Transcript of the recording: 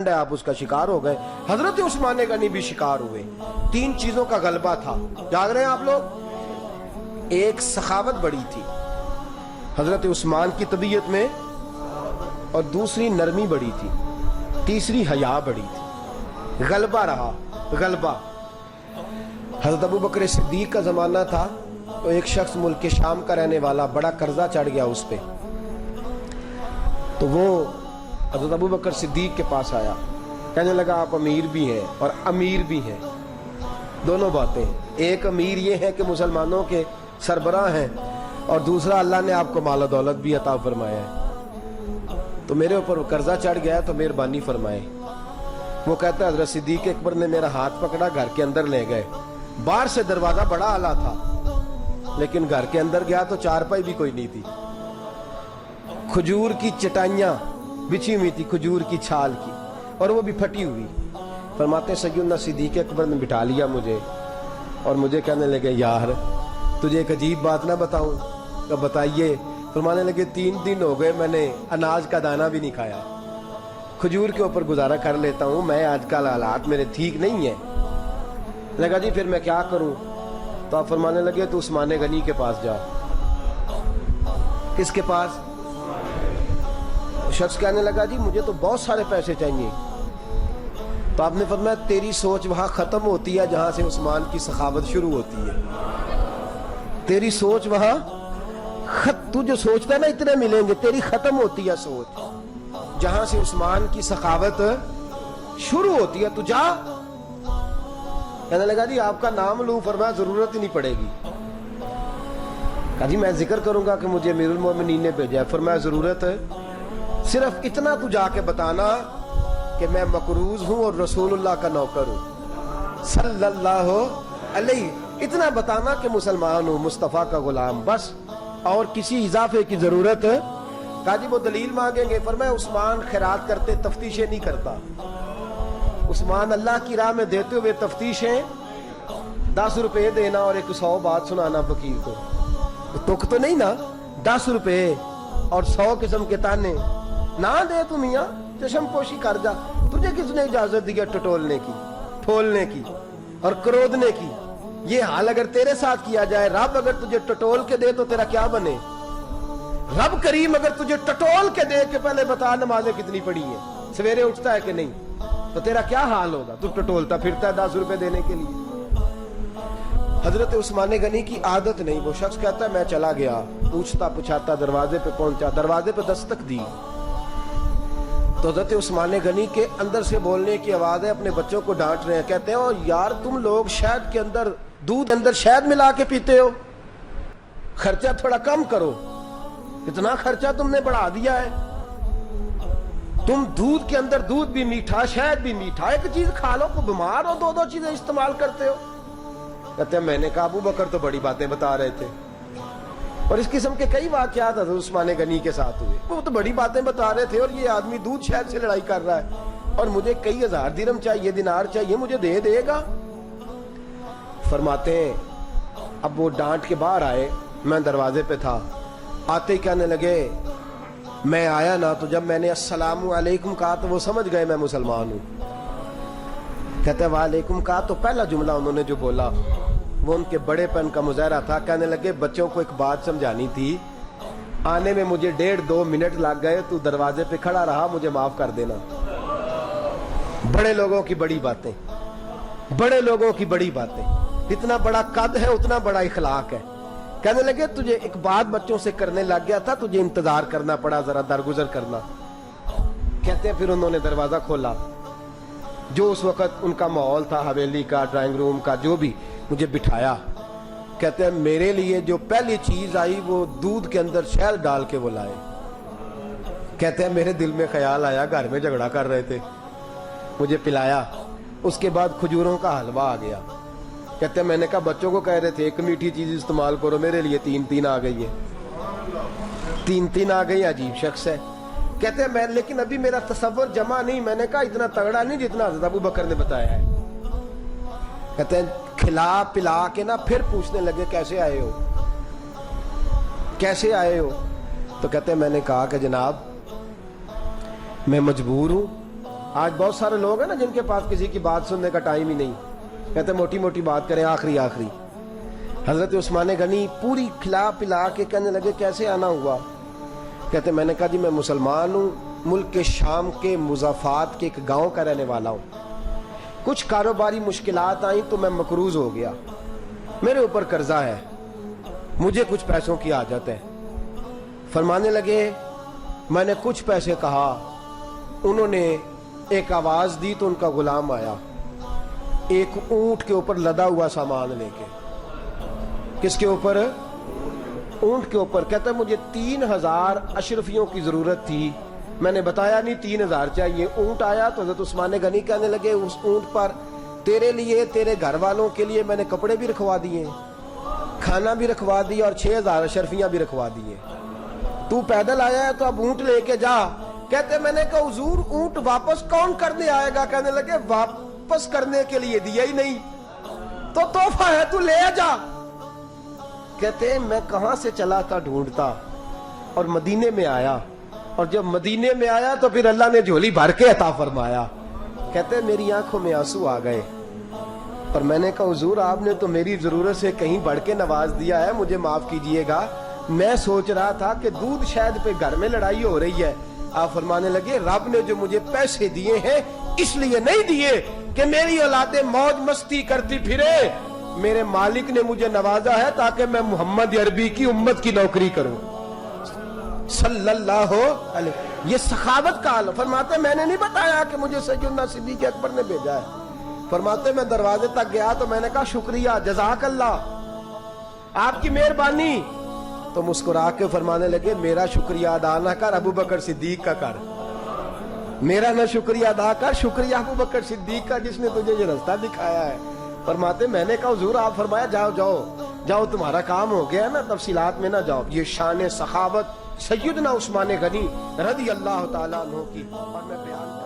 آپ اس کا شکار ہو گئے. حضرت عثمان غنی بھی شکار ہوئے. 3 چیزوں کا غلبہ تھا. جاگ رہے ہیں آپ لوگ؟ ایک سخاوت بڑی تھی حضرت عثمان کی طبیعت میں، اور دوسری نرمی بڑی تھی، تیسری حیا بڑی تھی. غلبہ رہا. غلبہ حضرت ابو بکر صدیق کا زمانہ تھا تو ایک شخص ملک شام کا رہنے والا، بڑا قرضہ چڑھ گیا اس پہ، تو وہ حضرت ابو بکر صدیق کے پاس آیا. کہنے لگا آپ امیر بھی ہیں اور امیر بھی ہیں، دونوں باتیں. ایک امیر یہ ہے کہ مسلمانوں کے سربراہ ہیں، اور دوسرا اللہ نے آپ کو مال و دولت بھی عطا فرمایا ہے، تو میرے اوپر قرضہ چڑھ گیا تو مہربانی فرمائے. وہ کہتا ہے حضرت صدیق اکبر نے میرا ہاتھ پکڑا، گھر کے اندر لے گئے. باہر سے دروازہ بڑا اعلیٰ تھا، لیکن گھر کے اندر گیا تو چارپائی بھی کوئی نہیں تھی. کھجور کی چٹائیاں بچھی ہوئی تھی، کھجور کی چھال کی، اور وہ بھی پھٹی ہوئی. فرماتے سیدنا صدیق اکبر نے بٹھا لیا مجھے، اور مجھے کہنے لگے یار تجھے ایک عجیب بات نہ بتاؤں؟ کہ بتائیے. فرمانے لگے 3 دن ہو گئے میں نے اناج کا دانہ بھی نہیں کھایا، کھجور کے اوپر گزارا کر لیتا ہوں میں، آج کل حالات میرے ٹھیک نہیں ہیں. لگا جی پھر میں کیا کروں؟ تو آپ فرمانے لگے تو عثمان غنی کے پاس جا. کس کے پاس؟ شخص کہنے لگا جی مجھے تو بہت سارے پیسے چاہیے. تو آپ نے فرمایا تیری سوچ وہاں ختم ہوتی ہے جہاں سے عثمان کی سخاوت شروع ہوتی ہے. تیری سوچ وہاں تو جو سوچتا ہے نا اتنے ملیں گے، تیری ختم ہوتی ہے سوچ جہاں سے عثمان کی سخاوت شروع ہوتی ہے. تو جا. کہنے لگا جی آپ کا نام لوں؟ فرمایا ضرورت ہی نہیں پڑے گی. کہا جی میں ذکر کروں گا کہ مجھے امیر المومنین نے بھیجا ہے. فرمایا ضرورت ہے، صرف اتنا تو جا کے بتانا کہ میں مقروض ہوں اور رسول اللہ کا نوکر ہوں صلی اللہ علیہ. اتنا بتانا کہ مسلمان ہوں، مصطفیٰ کا غلام، بس، اور کسی اضافے کی ضرورت. کہا جی وہ دلیل مانگیں گے. فرمایا عثمان خیرات کرتے تفتیشیں نہیں کرتا. عثمان اللہ کی راہ میں دیتے ہوئے تفتیشیں 10 روپے دینا اور 100 بات سنانا فقیر کو. تک تو نہیں نا 10 روپے اور 100 قسم کے تانے نہ دے تو میاں چشم پوشی کر جا. تجھے کس نے اجازت دی ہے ٹٹولنے کی، ٹھولنے کی اور کرودنے کی؟ یہ حال اگر تیرے ساتھ کیا جائے، رب اگر تجھے ٹٹول کے دے تو تیرا کیا بنے؟ رب کریم اگر تجھے ٹٹول کے دے کہ پہلے بتا نمازیں کتنی پڑھی ہیں، سویرے اٹھتا ہے کہ نہیں، تو تیرا کیا حال ہوگا؟ تو ٹٹولتا پھرتا ہے 10 روپے دینے کے لیے. حضرت عثمان غنی کی عادت نہیں. وہ شخص کہتا ہے میں چلا گیا، پوچھتا پچھاتا دروازے پہ پہنچا، دروازے پہ دستک دی تو حضرت عثمان غنی کے اندر سے بولنے کی آواز ہے. اپنے بچوں کو ڈانٹ رہے ہیں. کہتے ہیں او یار تم لوگ شہد کے اندر، دودھ اندر شہد ملا کے پیتے ہو، خرچہ تھوڑا کم کرو. اتنا خرچہ تم نے بڑھا دیا ہے. تم دودھ کے اندر دودھ بھی میٹھا، شہد بھی میٹھا، ایک چیز کھا لو، کو بیمار ہو 2 چیزیں استعمال کرتے ہو. کہتے ہیں میں نے کہا ابو بکر تو بڑی باتیں بتا رہے تھے. اور اس قسم کے کئی واقعات حضرت عثمان غنی کے ساتھ ہوئے. وہ تو بڑی باتیں بتا رہے تھے، اور یہ آدمی دودھ شہد سے لڑائی کر رہا ہے، اور مجھے کئی ہزار درہم چاہیے، دینار چاہیے، مجھے دے گا؟ فرماتے ہیں اب وہ ڈانٹ کے باہر آئے، میں دروازے پہ تھا. آتے ہی کہنے لگے میں آیا نا تو جب میں نے السلام علیکم کہا تو وہ سمجھ گئے میں مسلمان ہوں. کہتے ہیں وعلیکم کہا تو پہلا جملہ انہوں نے جو بولا وہ ان کے بڑے پن کا مظاہرہ تھا. کہنے لگے بچوں کو ایک بات سمجھانی تھی، آنے میں مجھے 1.5-2 منٹ لگ گئے، تو دروازے پہ کھڑا رہا، مجھے معاف کر دینا. بڑے لوگوں کی بڑی باتیں، بڑے لوگوں کی بڑی باتیں. اتنا بڑا قد ہے اتنا بڑا اخلاق ہے. کہنے لگے تجھے ایک بات بچوں سے کرنے لگ گیا تھا، تجھے انتظار کرنا پڑا، ذرا درگزر کرنا. کہتے ہیں پھر انہوں نے دروازہ کھولا. جو اس وقت ان کا ماحول تھا، حویلی کا، ڈرائنگ روم کا، جو بھی، مجھے بٹھایا. کہتے ہیں میرے لیے جو پہلی چیز آئی وہ دودھ کے اندر شہد ڈال کے وہ لائے. کہتے ہیں میرے دل میں خیال آیا گھر میں جھگڑا کر رہے تھے، مجھے پلایا. اس کے بعد کھجوروں کا حلوہ آ گیا. کہتے ہیں میں نے کہا بچوں کو کہہ رہے تھے ایک میٹھی چیز استعمال کرو، میرے لیے 3 آ گئی ہے، 3 آ گئی. عجیب شخص ہے. کہتے ہیں میں لیکن ابھی میرا تصور جمع نہیں. میں نے کہا اتنا تگڑا نہیں جتنا حضرت ابو بکر نے بتایا ہے. کہتے ہیں کھلا پلا کے نا پھر پوچھنے لگے کیسے آئے ہو، کیسے آئے ہو؟ تو کہتے ہیں میں نے کہا کہ جناب میں مجبور ہوں آج بہت سارے لوگ ہیں نا جن کے پاس کسی کی بات سننے کا ٹائم ہی نہیں، کہتے موٹی موٹی بات کریں، آخری آخری۔ حضرت عثمان غنی پوری کھلا پلا کے کہنے لگے کیسے آنا ہوا؟ کہتے میں نے کہا جی میں مسلمان ہوں، ملک کے شام کے مضافات کے ایک گاؤں کا رہنے والا ہوں، کچھ کاروباری مشکلات آئیں تو میں مقروض ہو گیا، میرے اوپر قرضہ ہے، مجھے کچھ پیسوں کی حاجت ہے۔ فرمانے لگے میں نے کچھ پیسے کہا، انہوں نے ایک آواز دی تو ان کا غلام آیا ایک اونٹ کے اوپر لدا ہوا سامان لے کے۔ کس کے اوپر؟ اونٹ کے اوپر۔ کہتا ہے مجھے 3000 اشرفیوں کی ضرورت تھی، میں نے بتایا نہیں 3000 چاہیے۔ اونٹ آیا تو حضرت عثمان غنی کہنے لگے اس اونٹ پر تیرے لیے، تیرے گھر والوں کے لیے میں نے کپڑے بھی رکھوا دیے، کھانا بھی رکھوا دیا اور 6000 اشرفیاں بھی رکھوا دیے، تو پیدل آیا ہے تو اب اونٹ لے کے جا۔ کہتے میں نے کہا حضور اونٹ واپس کون کرنے آئے گا؟ کہنے لگے واپس کرنے کے لیے دیا ہی نہیں تو تحفہ ہے، تو لے جا۔ کہتے میں کہاں سے چلا تھا ڈھونڈتا اور مدینے میں آیا، اور جب مدینے میں آیا تو پھر اللہ نے جھولی بھر کے عطا فرمایا۔ کہتے میری آنکھوں میں آنسو آ گئے، اور میں نے کہا حضور آپ نے تو میری ضرورت سے کہیں بڑھ کے نواز دیا ہے، مجھے معاف کیجئے گا، میں سوچ رہا تھا کہ دودھ شہد پہ گھر میں لڑائی ہو رہی ہے۔ آپ فرمانے لگے رب نے جو مجھے پیسے دیے ہیں اس لیے نہیں دیے کہ میری اولادیں موج مستی کرتی پھرے، میرے مالک نے مجھے نوازا ہے تاکہ میں محمد عربی کی امت کی نوکری کروں صلی اللہ علیہ۔ یہ سخاوت کا حال۔ فرماتے میں نے نہیں بتایا کہ مجھے سیدنا صدیق اکبر نے بھیجا ہے۔ فرماتے میں دروازے تک گیا تو میں نے کہا شکریہ، جزاک اللہ، آپ کی مہربانی۔ تو مسکرا کے فرمانے لگے میرا شکریہ ادا نہ کر، ابو بکر صدیق کا کر، میرا نہ شکریہ ادا کر، شکریہ ابو بکر صدیق کا جس نے تجھے یہ رستہ دکھایا ہے۔ فرماتے میں نے کہا حضور آپ فرمایا جاؤ جاؤ جاؤ تمہارا کام ہو گیا نا، تفصیلات میں نہ جاؤ۔ یہ شان سخاوت سیدنا عثمان غنی رضی اللہ تعالیٰ عنہ کی، اور میں بیان